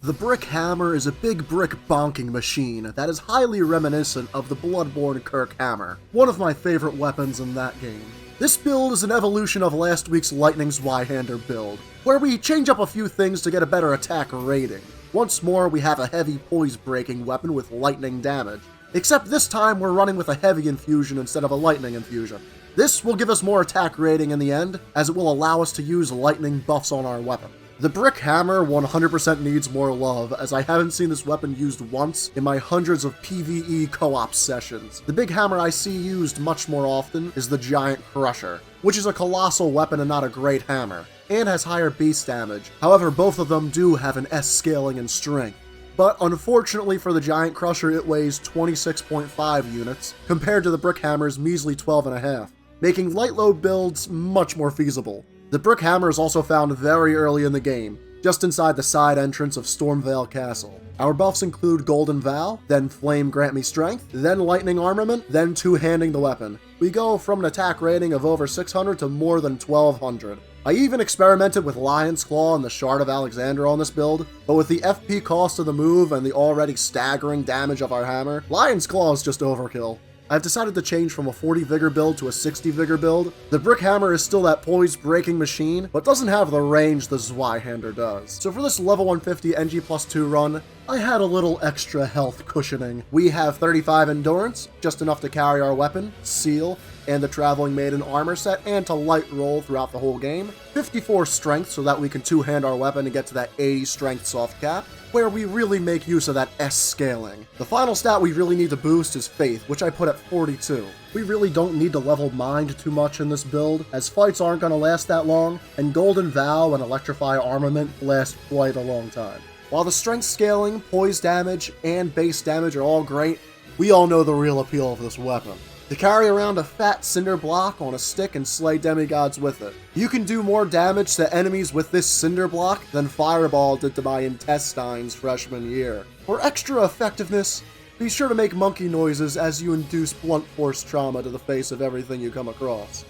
The brick hammer is a big brick bonking machine that is highly reminiscent of the Bloodborne Kirk hammer, one of my favorite weapons in that game. This build is an evolution of last week's Lightning Zweihander build, where we change up a few things to get a better attack rating. Once more, we have a heavy poise-breaking weapon with lightning damage, except this time we're running with a heavy infusion instead of a lightning infusion. This will give us more attack rating in the end, as it will allow us to use lightning buffs on our weapon. The brick hammer 100% needs more love, as I haven't seen this weapon used once in my hundreds of PvE co-op sessions. The big hammer I see used much more often is the Giant Crusher, which is a colossal weapon and not a great hammer, and has higher base damage. However, both of them do have an S scaling in strength. But unfortunately for the Giant Crusher, it weighs 26.5 units, compared to the brick hammer's measly 12.5, making light load builds much more feasible. The brick hammer is also found very early in the game, just inside the side entrance of Stormvale Castle. Our buffs include Golden Vow, then Flame Grant Me Strength, then Lightning Armament, then two-handing the weapon. We go from an attack rating of over 600 to more than 1200. I even experimented with Lion's Claw and the Shard of Alexander on this build, but with the FP cost of the move and the already staggering damage of our hammer, Lion's Claw is just overkill. I've decided to change from a 40 vigor build to a 60 vigor build. The brick hammer is still that poise-breaking machine, but doesn't have the range the Zweihander does. So for this level 150 NG+2 run, I had a little extra health cushioning. We have 35 endurance, just enough to carry our weapon, seal, and the Traveling Maiden armor set, and to light roll throughout the whole game. 54 strength so that we can two-hand our weapon and get to that 80 strength soft cap, where we really make use of that S scaling. The final stat we really need to boost is Faith, which I put at 42. We really don't need to level Mind too much in this build, as fights aren't going to last that long, and Golden Vow and Electrify Armament last quite a long time. While the strength scaling, poise damage, and base damage are all great, we all know the real appeal of this weapon. To carry around a fat cinder block on a stick and slay demigods with it. You can do more damage to enemies with this cinder block than Fireball did to my intestines freshman year. For extra effectiveness, be sure to make monkey noises as you induce blunt force trauma to the face of everything you come across.